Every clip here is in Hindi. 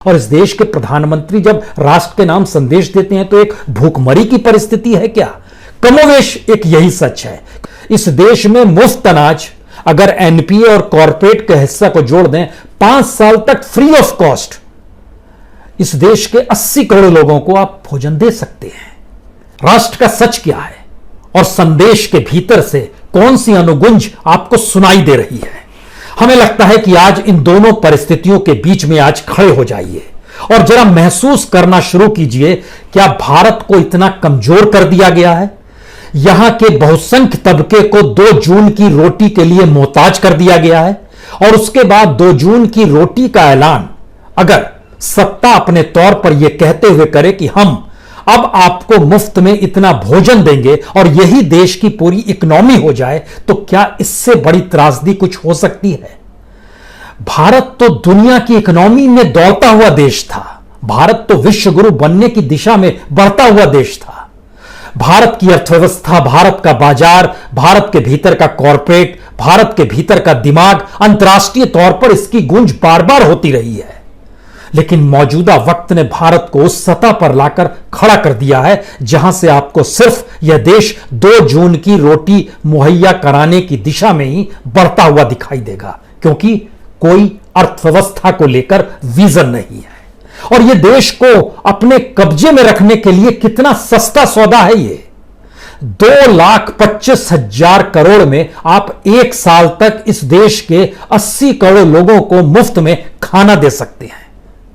और इस देश के प्रधानमंत्री जब राष्ट्र के नाम संदेश देते हैं तो एक भूखमरी की परिस्थिति है क्या? कमोवेश एक यही सच है। इस देश में मुफ्त अनाज अगर एनपीए और कॉरपोरेट के हिस्सा को जोड़ दें 5 साल तक फ्री ऑफ कॉस्ट इस देश के 80 करोड़ लोगों को आप भोजन दे सकते हैं। राष्ट्र का सच क्या है और संदेश के भीतर से कौन सी अनुगुंज आपको सुनाई दे रही है? हमें लगता है कि आज इन दोनों परिस्थितियों के बीच में आज खड़े हो जाइए और जरा महसूस करना शुरू कीजिए, क्या भारत को इतना कमजोर कर दिया गया है? यहां के बहुसंख्य तबके को 2 जून की रोटी के लिए मोहताज कर दिया गया है और उसके बाद 2 जून की रोटी का ऐलान अगर सत्ता अपने तौर पर यह कहते हुए करे कि हम अब आपको मुफ्त में इतना भोजन देंगे और यही देश की पूरी इकोनॉमी हो जाए, तो क्या इससे बड़ी त्रासदी कुछ हो सकती है? भारत तो दुनिया की इकोनॉमी में दौड़ता हुआ देश था। भारत तो विश्व गुरु बनने की दिशा में बढ़ता हुआ देश था। भारत की अर्थव्यवस्था, भारत का बाजार, भारत के भीतर का कॉरपोरेट, भारत के भीतर का दिमाग, अंतर्राष्ट्रीय तौर पर इसकी गूंज बार बार होती रही है। लेकिन मौजूदा वक्त ने भारत को उस सतह पर लाकर खड़ा कर दिया है जहां से आपको सिर्फ यह देश 2 जून की रोटी मुहैया कराने की दिशा में ही बढ़ता हुआ दिखाई देगा, क्योंकि कोई अर्थव्यवस्था को लेकर विजन नहीं है। और यह देश को अपने कब्जे में रखने के लिए कितना सस्ता सौदा है ये। 2,25,000 करोड़ में आप 1 साल तक इस देश के 80 करोड़ लोगों को मुफ्त में खाना दे सकते हैं।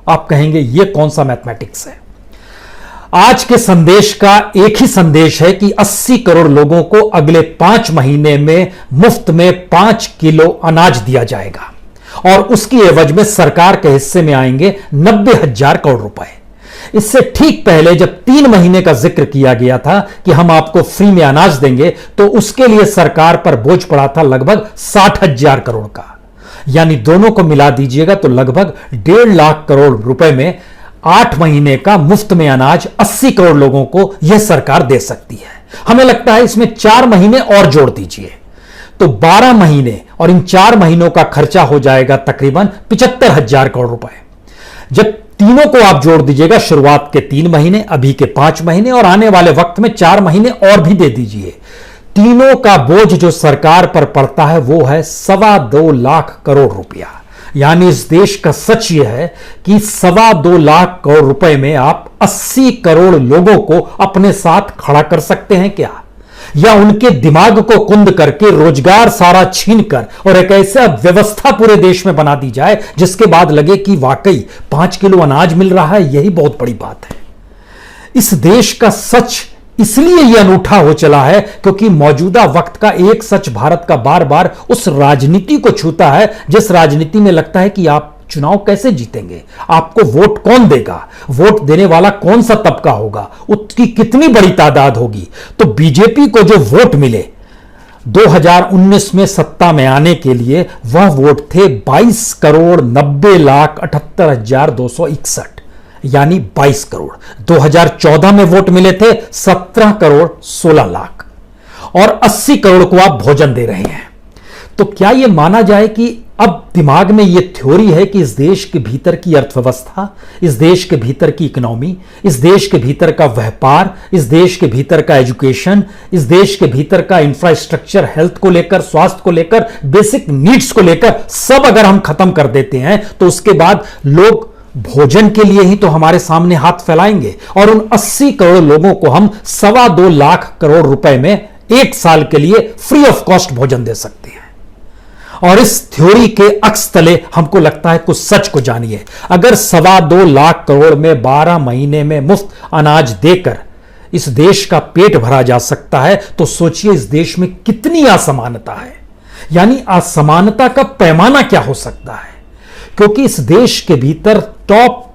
आप कहेंगे यह कौन सा मैथमेटिक्स है? आज के संदेश का एक ही संदेश है कि 80 करोड़ लोगों को अगले 5 महीने में मुफ्त में 5 किलो अनाज दिया जाएगा और उसकी एवज में सरकार के हिस्से में आएंगे 90,000 करोड़ रुपए। इससे ठीक पहले जब 3 महीने का जिक्र किया गया था कि हम आपको फ्री में अनाज देंगे, तो उसके लिए सरकार पर बोझ पड़ा था लगभग 60,000 करोड़ का। यानी दोनों को मिला दीजिएगा तो लगभग 1.5 लाख करोड़ रुपए में 8 महीने का मुफ्त में अनाज 80 करोड़ लोगों को यह सरकार दे सकती है। हमें लगता है इसमें 4 महीने और जोड़ दीजिए तो 12 महीने और इन 4 महीनों का खर्चा हो जाएगा तकरीबन 75,000 करोड़ रुपए। जब तीनों को आप जोड़ दीजिएगा, शुरुआत के 3 महीने, अभी के 5 महीने और आने वाले वक्त में 4 महीने और भी दे दीजिए, तीनों का बोझ जो सरकार पर पड़ता है वो है 2.25 लाख करोड़ रुपया। यानी इस देश का सच यह है कि 2.25 लाख करोड़ रुपए में आप 80 करोड़ लोगों को अपने साथ खड़ा कर सकते हैं क्या? या उनके दिमाग को कुंद करके रोजगार सारा छीन कर और एक ऐसा व्यवस्था पूरे देश में बना दी जाए जिसके बाद लगे कि वाकई 5 किलो अनाज मिल रहा है, यही बहुत बड़ी बात है। इस देश का सच इसलिए यह अनूठा हो चला है क्योंकि मौजूदा वक्त का एक सच भारत का बार बार उस राजनीति को छूता है जिस राजनीति में लगता है कि आप चुनाव कैसे जीतेंगे, आपको वोट कौन देगा, वोट देने वाला कौन सा तबका होगा, उसकी कितनी बड़ी तादाद होगी। तो बीजेपी को जो वोट मिले 2019 में सत्ता में आने के लिए, वह वोट थे 22,90,78,261, यानी 22 करोड़। 2014 में वोट मिले थे 17 करोड़ 16 लाख और 80 करोड़ को आप भोजन दे रहे हैं। तो क्या यह माना जाए कि अब दिमाग में यह थ्योरी है कि इस देश के भीतर की अर्थव्यवस्था, इस देश के भीतर की इकोनॉमी, इस देश के भीतर का व्यापार, इस देश के भीतर का एजुकेशन, इस देश के भीतर का इंफ्रास्ट्रक्चर, हेल्थ को लेकर, स्वास्थ्य को लेकर, बेसिक नीड्स को लेकर सब अगर हम खत्म कर देते हैं तो उसके बाद लोग भोजन के लिए ही तो हमारे सामने हाथ फैलाएंगे और उन 80 करोड़ लोगों को हम 2.25 लाख करोड़ रुपए में 1 साल के लिए फ्री ऑफ कॉस्ट भोजन दे सकते हैं। और इस थ्योरी के अक्स तले हमको लगता है कुछ सच को जानिए। अगर 2.25 लाख करोड़ में 12 महीने में मुफ्त अनाज देकर इस देश का पेट भरा जा सकता है, तो सोचिए इस देश में कितनी असमानता है। यानी असमानता का पैमाना क्या हो सकता है, क्योंकि इस देश के भीतर टॉप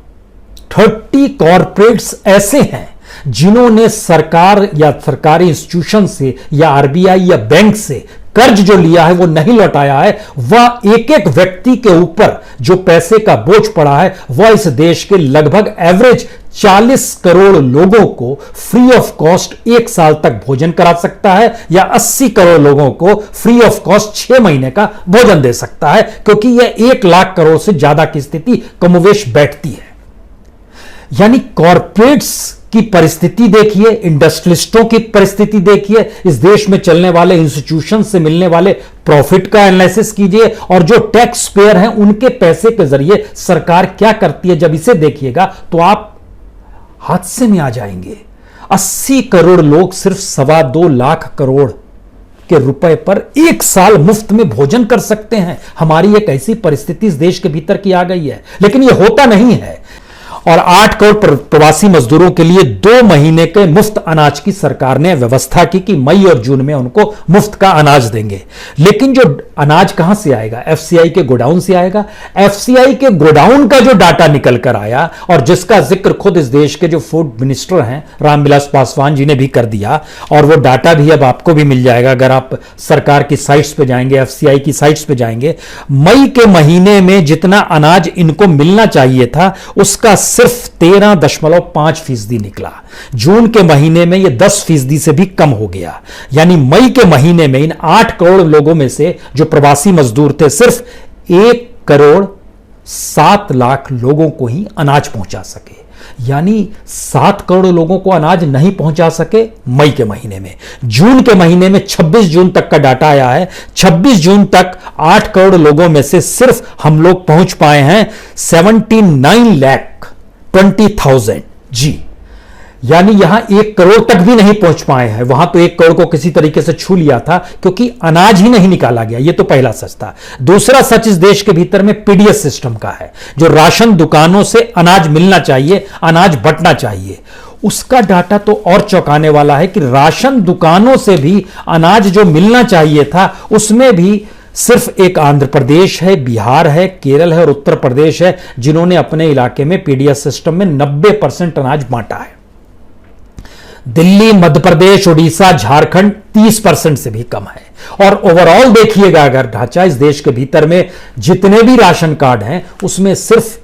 30 कॉरपोरेट्स ऐसे हैं जिन्होंने सरकार या सरकारी इंस्टीट्यूशन से या आरबीआई या बैंक से कर्ज जो लिया है वो नहीं लौटाया है। वह एक एक व्यक्ति के ऊपर जो पैसे का बोझ पड़ा है वह इस देश के लगभग एवरेज 40 करोड़ लोगों को फ्री ऑफ कॉस्ट 1 साल तक भोजन करा सकता है या 80 करोड़ लोगों को फ्री ऑफ कॉस्ट 6 महीने का भोजन दे सकता है, क्योंकि यह 1 लाख करोड़ से ज्यादा की स्थिति कमोवेश बैठती है। यानी कॉरपोरेट्स की परिस्थिति देखिए, इंडस्ट्रियलिस्टों की परिस्थिति देखिए, इस देश में चलने वाले इंस्टीट्यूशन से मिलने वाले प्रॉफिट का एनालिसिस कीजिए, और जो टैक्स पेयर हैं उनके पैसे के जरिए सरकार क्या करती है। जब इसे देखिएगा तो आप हादसे में आ जाएंगे। 80 करोड़ लोग सिर्फ 2.25 लाख करोड़ के रुपए पर एक साल मुफ्त में भोजन कर सकते हैं। हमारी एक ऐसी परिस्थिति इस देश के भीतर की आ गई है, लेकिन यह होता नहीं है। और 8 करोड़ प्रवासी मजदूरों के लिए 2 महीने के मुफ्त अनाज की सरकार ने व्यवस्था की कि मई और जून में उनको मुफ्त का अनाज देंगे। लेकिन जो अनाज कहां से आएगा? एफसीआई के गोडाउन से आएगा। एफसीआई के गोडाउन का जो डाटा निकल कर आया, और जिसका जिक्र खुद इस देश के जो फूड मिनिस्टर हैं रामविलास पासवान जी ने भी कर दिया, और वो डाटा भी अब आपको भी मिल जाएगा अगर आप सरकार की साइट्स पे जाएंगे, एफसीआई की साइट्स पे जाएंगे। मई के महीने में जितना अनाज इनको मिलना चाहिए था उसका सिर्फ 13.5% निकला। जून के महीने में यह 10% से भी कम हो गया। यानी मई के महीने में इन 8 करोड़ लोगों में से जो प्रवासी मजदूर थे, सिर्फ 1 करोड़ 7 लाख लोगों को ही अनाज पहुंचा सके। यानी 7 करोड़ लोगों को अनाज नहीं पहुंचा सके मई के महीने में। जून के महीने में 26 जून तक का डाटा आया है। 26 जून तक 8 करोड़ लोगों में से सिर्फ हम लोग पहुंच पाए हैं 79,20,000 जी। यानी यहां 1 करोड़ तक भी नहीं पहुंच पाए हैं। वहां तो 1 करोड़ को किसी तरीके से छू लिया था, क्योंकि अनाज ही नहीं निकाला गया। यह तो पहला सच था। दूसरा सच इस देश के भीतर में पीडीएस सिस्टम का है। जो राशन दुकानों से अनाज मिलना चाहिए, अनाज बंटना चाहिए, उसका डाटा तो और चौंकाने वाला है कि राशन दुकानों से भी अनाज जो मिलना चाहिए था उसमें भी सिर्फ एक आंध्र प्रदेश है, बिहार है, केरल है और उत्तर प्रदेश है जिन्होंने अपने इलाके में पीडीएस सिस्टम में 90% अनाज बांटा है। दिल्ली, मध्य प्रदेश, उड़ीसा, झारखंड 30% से भी कम है। और ओवरऑल देखिएगा अगर ढांचा इस देश के भीतर में जितने भी राशन कार्ड हैं उसमें सिर्फ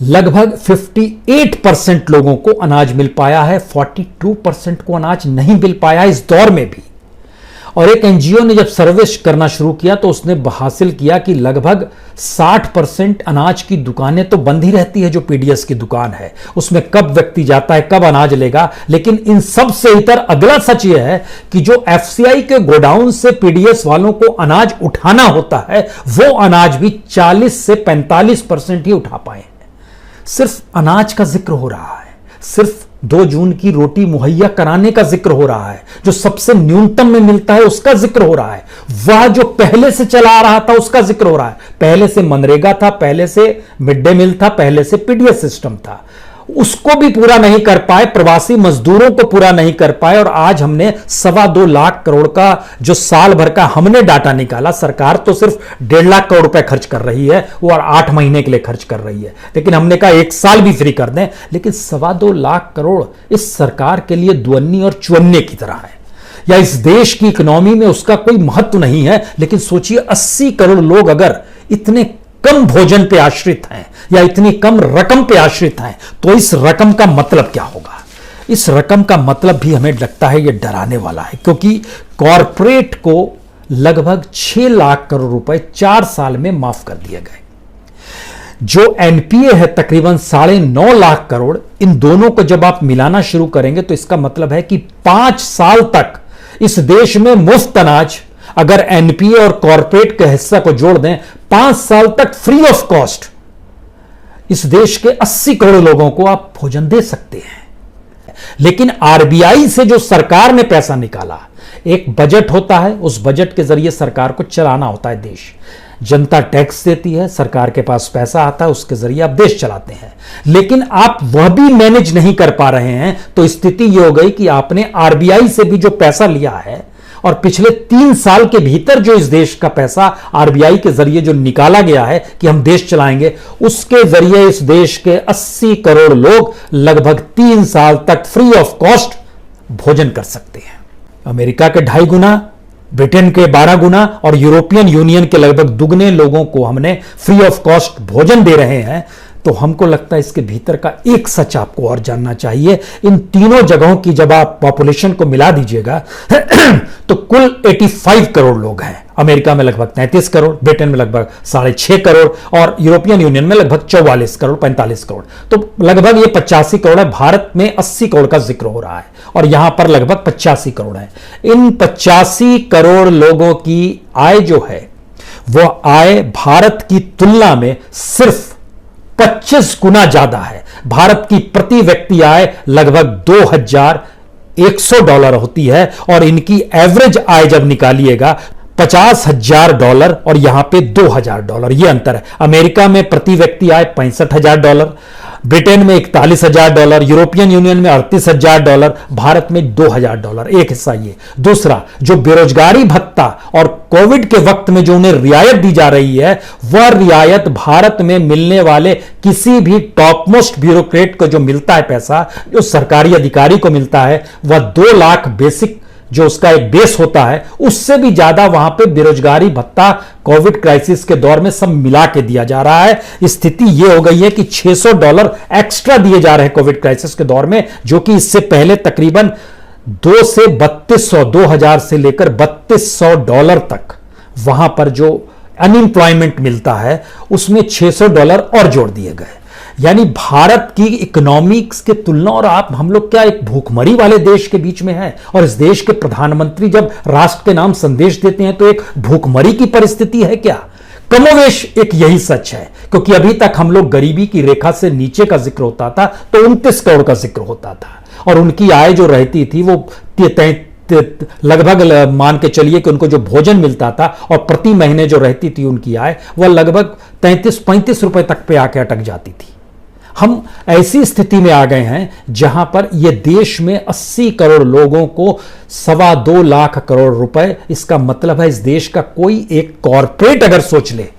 लगभग 58% लोगों को अनाज मिल पाया है, 42% को अनाज नहीं मिल पाया इस दौर में भी। और एक एनजीओ ने जब सर्वे करना शुरू किया तो उसने हासिल किया कि लगभग 60% अनाज की दुकानें तो बंद ही रहती है। जो पीडीएस की दुकान है उसमें कब व्यक्ति जाता है, कब अनाज लेगा। लेकिन इन सब से इतर अगला सच यह है कि जो एफसीआई के गोडाउन से पीडीएस वालों को अनाज उठाना होता है वो अनाज भी 40 से 45% ही उठा पाए हैं। सिर्फ अनाज का जिक्र हो रहा है, सिर्फ 2 जून की रोटी मुहैया कराने का जिक्र हो रहा है, जो सबसे न्यूनतम में मिलता है उसका जिक्र हो रहा है, वह जो पहले से चला आ रहा था उसका जिक्र हो रहा है। पहले से मनरेगा था, पहले से मिड डे मील था, पहले से पीडीएस सिस्टम था, उसको भी पूरा नहीं कर पाए, प्रवासी मजदूरों को पूरा नहीं कर पाए। और आज हमने 2.25 लाख करोड़ का जो साल भर का हमने डाटा निकाला, सरकार तो सिर्फ 1.5 लाख करोड़ रुपए खर्च कर रही है वो, और 8 महीने के लिए खर्च कर रही है। लेकिन हमने कहा 1 साल भी फ्री कर दें। लेकिन 2.25 लाख करोड़ इस सरकार के लिए दुअन्नी और चुअन्ने की तरह है, या इस देश की इकोनॉमी में उसका कोई महत्व नहीं है। लेकिन सोचिए 80 करोड़ लोग अगर इतने कम भोजन पे आश्रित हैं या इतनी कम रकम पे आश्रित हैं तो इस रकम का मतलब क्या होगा? इस रकम का मतलब भी हमें लगता है ये डराने वाला है, क्योंकि कॉरपोरेट को लगभग 6 लाख करोड़ रुपए 4 साल में माफ कर दिए गए। जो एनपीए है तकरीबन 9.5 लाख करोड़, इन दोनों को जब आप मिलाना शुरू करेंगे तो इसका मतलब है कि 5 साल तक इस देश में मुफ्त अनाज, अगर एनपीए और कॉरपोरेट के हिस्सा को जोड़ दें, 5 साल तक फ्री ऑफ कॉस्ट इस देश के 80 करोड़ लोगों को आप भोजन दे सकते हैं। लेकिन आरबीआई से जो सरकार ने पैसा निकाला, एक बजट होता है, उस बजट के जरिए सरकार को चलाना होता है देश। जनता टैक्स देती है, सरकार के पास पैसा आता है, उसके जरिए आप देश चलाते हैं। लेकिन आप वह भी मैनेज नहीं कर पा रहे हैं, तो स्थिति यह हो गई कि आपने आरबीआई से भी जो पैसा लिया है और पिछले 3 साल के भीतर जो इस देश का पैसा आरबीआई के जरिए जो निकाला गया है कि हम देश चलाएंगे, उसके जरिए इस देश के 80 करोड़ लोग लगभग 3 साल तक फ्री ऑफ कॉस्ट भोजन कर सकते हैं। अमेरिका के 2.5 गुना, ब्रिटेन के 12 गुना और यूरोपियन यूनियन के लगभग दुगने लोगों को हमने फ्री ऑफ कॉस्ट भोजन दे रहे हैं। तो हमको लगता है इसके भीतर का एक सच आपको और जानना चाहिए। इन तीनों जगहों की जब आप पॉपुलेशन को मिला दीजिएगा तो कुल 85 करोड़ लोग हैं। अमेरिका में लगभग 33 करोड़, ब्रिटेन में लगभग 6.5 करोड़ और यूरोपियन यूनियन में लगभग 44 करोड़ 45 करोड़, तो लगभग ये 85 करोड़ है। भारत में 80 करोड़ का जिक्र हो रहा है और यहां पर लगभग 85 करोड़ है। इन 85 करोड़ लोगों की आय जो है वो आय भारत की तुलना में सिर्फ 25 गुना ज्यादा है। भारत की प्रति व्यक्ति आय लगभग $2,100 होती है और इनकी एवरेज आय जब निकालिएगा $50,000 और यहां पे $2,000, यह अंतर है। अमेरिका में प्रति व्यक्ति आय $65,000, ब्रिटेन में $41,000, यूरोपियन यूनियन में $38,000, भारत में $2,000। एक हिस्सा ये। दूसरा, जो बेरोजगारी भत्ता और कोविड के वक्त में जो उन्हें रियायत दी जा रही है, वह रियायत भारत में मिलने वाले किसी भी टॉप मोस्ट ब्यूरोक्रेट को जो मिलता है पैसा, जो सरकारी अधिकारी को मिलता है, वह 2 लाख बेसिक जो उसका एक बेस होता है, उससे भी ज्यादा वहां पे बेरोजगारी भत्ता कोविड क्राइसिस के दौर में सब मिला के दिया जा रहा है। स्थिति यह हो गई है कि $600 एक्स्ट्रा दिए जा रहे हैं कोविड क्राइसिस के दौर में, जो कि इससे पहले तकरीबन 2 से 3200, 2000 से लेकर $3200 तक वहां पर जो अनएम्प्लॉयमेंट मिलता है उसमें $600 और जोड़ दिए गए। यानी भारत की इकोनॉमिक्स के तुलना, और आप हम लोग क्या एक भूखमरी वाले देश के बीच में हैं, और इस देश के प्रधानमंत्री जब राष्ट्र के नाम संदेश देते हैं तो एक भूखमरी की परिस्थिति है क्या? कमोवेश एक यही सच है, क्योंकि अभी तक हम लोग गरीबी की रेखा से नीचे का जिक्र होता था तो 29 करोड़ का जिक्र होता था और उनकी आय जो रहती थी वो लगभग मान के चलिए कि उनको जो भोजन मिलता था और प्रति महीने जो रहती थी उनकी आय, वह लगभग 33-35 रुपए तक पे आके अटक जाती थी। हम ऐसी स्थिति में आ गए हैं जहां पर यह देश में 80 करोड़ लोगों को 2.25 लाख करोड़ रुपए, इसका मतलब है इस देश का कोई एक कॉरपोरेट अगर सोच ले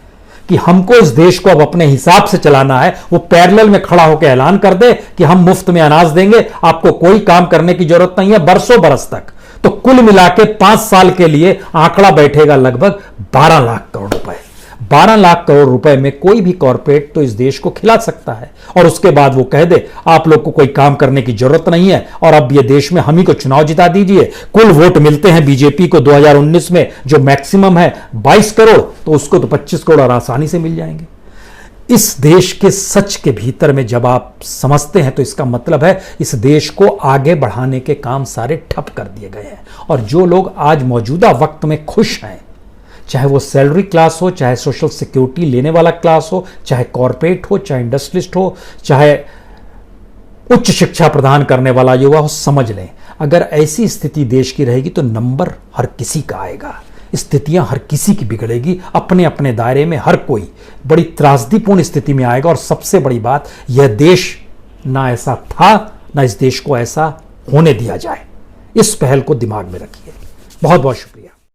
कि हमको इस देश को अब अपने हिसाब से चलाना है, वो पैरेलल में खड़ा होकर ऐलान कर दे कि हम मुफ्त में अनाज देंगे, आपको कोई काम करने की जरूरत नहीं है बरसों बरस तक, तो कुल मिला के 5 साल के लिए आंकड़ा बैठेगा लगभग 12 लाख करोड़ रुपए। 12 लाख करोड़ रुपए में कोई भी कॉरपोरेट तो इस देश को खिला सकता है और उसके बाद वो कह दे आप लोग को कोई काम करने की जरूरत नहीं है और अब ये देश में हम ही को चुनाव जिता दीजिए। कुल वोट मिलते हैं बीजेपी को 2019 में जो मैक्सिमम है 22 करोड़, तो उसको तो 25 करोड़ और आसानी से मिल जाएंगे। इस देश के सच के भीतर में जब आप समझते हैं तो इसका मतलब है इस देश को आगे बढ़ाने के काम सारे ठप कर दिए गए हैं और जो लोग आज मौजूदा वक्त में खुश हैं, चाहे वो सैलरी क्लास हो, चाहे सोशल सिक्योरिटी लेने वाला क्लास हो, चाहे कॉरपोरेट हो, चाहे इंडस्ट्रियलिस्ट हो, चाहे उच्च शिक्षा प्रदान करने वाला युवा हो, समझ लें अगर ऐसी स्थिति देश की रहेगी तो नंबर हर किसी का आएगा, स्थितियां हर किसी की बिगड़ेगी, अपने अपने दायरे में हर कोई बड़ी त्रासदीपूर्ण स्थिति में आएगा। और सबसे बड़ी बात, यह देश ना ऐसा था ना इस देश को ऐसा होने दिया जाए। इस पहल को दिमाग में रखिए। बहुत बहुत शुक्रिया।